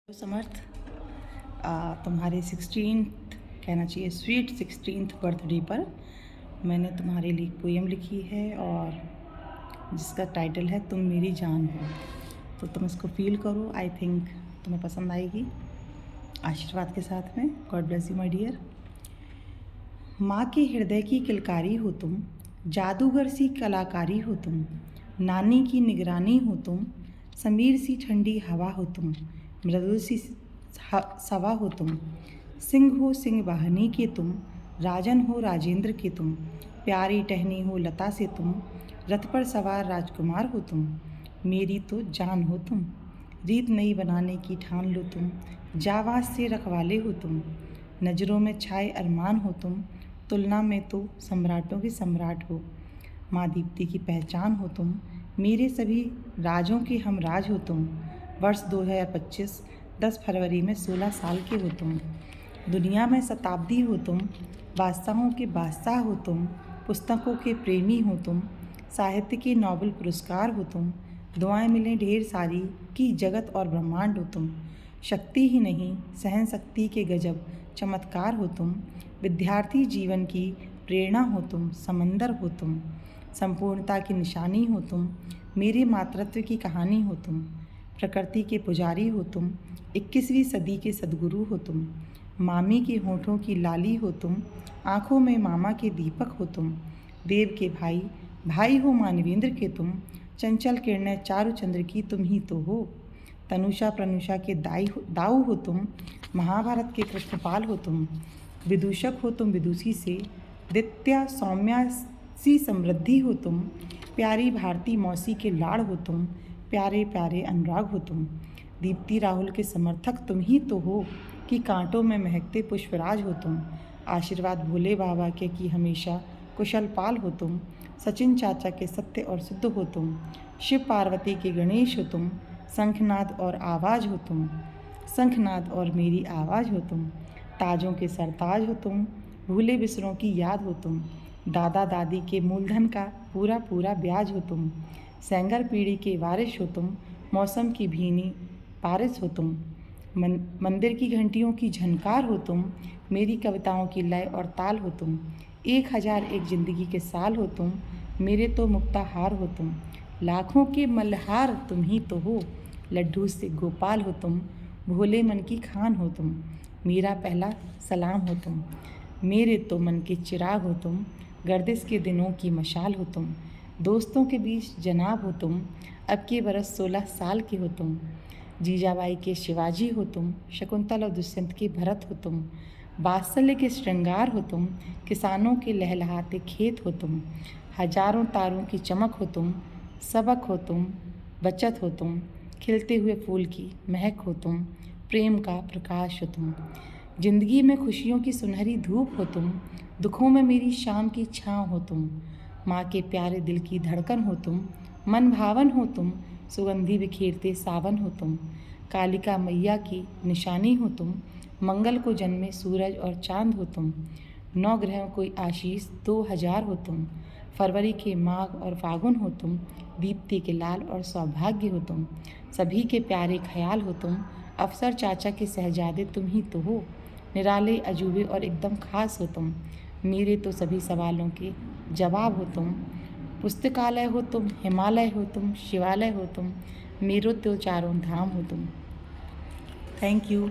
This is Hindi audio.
समर्थ, तुम्हारे 16th कहना चाहिए स्वीट 16th बर्थडे पर मैंने तुम्हारे लिए एक पोएम लिखी है और जिसका टाइटल है तुम मेरी जान हो। तो तुम इसको फील करो, आई थिंक तुम्हें पसंद आएगी। आशीर्वाद के साथ में, God bless you my dear. माँ के हृदय की किलकारी हो तुम, जादूगर सी कलाकारी हो तुम, नानी की निगरानी हो तुम, समीर सी ठंडी हवा हो तुम, मृदु सी सवा हो तुम, सिंह हो सिंह वाहिनी के तुम, राजन हो राजेंद्र के तुम, प्यारी टहनी हो लता से तुम, रथ पर सवार राजकुमार हो तुम, मेरी तो जान हो तुम, रीत नई बनाने की ठान लो तुम, जावाज से रखवाले हो तुम, नज़रों में छाए अरमान हो तुम, तुलना में तो सम्राटों के सम्राट हो, माँ दीप्ति की पहचान हो तुम, मेरे सभी राजों के हम राज हो तुम, वर्ष 2025 10 फरवरी में 16 साल के हो तुम, दुनिया में शताब्दी हो तुम, बादशाहों के बादशाह हो तुम, पुस्तकों के प्रेमी हो तुम, साहित्य के नोबेल पुरस्कार हो तुम, दुआएं मिलें ढेर सारी कि जगत और ब्रह्मांड हो तुम, शक्ति ही नहीं सहन शक्ति के गजब चमत्कार हो तुम, विद्यार्थी जीवन की प्रेरणा हो तुम, समंदर हो तुम, संपूर्णता की निशानी हो तुम, मेरे मातृत्व की कहानी हो तुम, प्रकृति के पुजारी हो तुम, 21वीं सदी के सद्गुरु हो तुम, मामी के होठों की लाली हो तुम, आँखों में मामा के दीपक हो तुम, देव के भाई भाई हो मानवेंद्र के तुम, चंचल किरणें चारु चंद्र की तुम ही तो हो, तनुषा प्रनुषा के दाऊ हो तुम, महाभारत के कृष्णपाल हो तुम, विदूषक हो तुम विदुषी से, दित्या सौम्या सी समृद्धि हो तुम, प्यारी भारती मौसी के लाड़ हो तुम, प्यारे प्यारे अनुराग हो तुम, दीप्ति राहुल के समर्थक तुम ही तो हो कि कांटों में महकते पुष्पराज हो तुम, आशीर्वाद भोले बाबा के कि हमेशा कुशल पाल हो तुम, सचिन चाचा के सत्य और शुद्ध हो तुम, शिव पार्वती के गणेश हो तुम, शंखनाद और आवाज़ हो तुम, शंखनाद और मेरी आवाज़ हो तुम, ताजों के सरताज हो तुम, भूले बिसरों की याद हो तुम, दादा दादी के मूलधन का पूरा पूरा ब्याज हो तुम, सेंगर पीढ़ी के वारिश हो तुम, मौसम की भीनी बारिश हो तुम, मंदिर की घंटियों की झनकार हो तुम, मेरी कविताओं की लय और ताल हो तुम, 1001 जिंदगी के साल हो तुम, मेरे तो मुक्ताहार हो तुम, लाखों के मल्हार तुम ही तो हो, लड्डू से गोपाल हो तुम, भोले मन की खान हो तुम, मेरा पहला सलाम हो तुम, मेरे तो मन के चिराग हो तुम, गर्दिश के दिनों की मशाल हो तुम, दोस्तों के बीच जनाब हो तुम, अब के बरस 16 साल के हो तुम, जीजाबाई के शिवाजी हो तुम, शकुंतल और दुष्यंत के भरत हो तुम, वात्सल्य के श्रृंगार हो तुम, किसानों के लहलहाते खेत हो तुम, हजारों तारों की चमक हो तुम, सबक हो तुम, बचत हो तुम, खिलते हुए फूल की महक हो तुम, प्रेम का प्रकाश हो तुम, जिंदगी में खुशियों की सुनहरी धूप हो तुम, दुखों में मेरी शाम की छाँव हो तुम, माँ के प्यारे दिल की धड़कन हो तुम, मन भावन हो तुम, सुगंधी बिखेरते सावन हो तुम, कालिका मैया की निशानी हो तुम, मंगल को जन्मे सूरज और चांद हो तुम, 9 ग्रहों को आशीष 2000 हो तुम, फरवरी के माघ और फागुन हो तुम, दीप्ति के लाल और सौभाग्य हो तुम, सभी के प्यारे ख्याल हो तुम, अफसर चाचा के शहजादे तुम ही तो हो, निराले अजूबे और एकदम खास हो तुम, मेरे तो सभी सवालों के जवाब हो तुम, पुस्तकालय हो तुम, हिमालय हो तुम, शिवालय हो तुम, मेरो तो चारों धाम हो तुम। Thank you.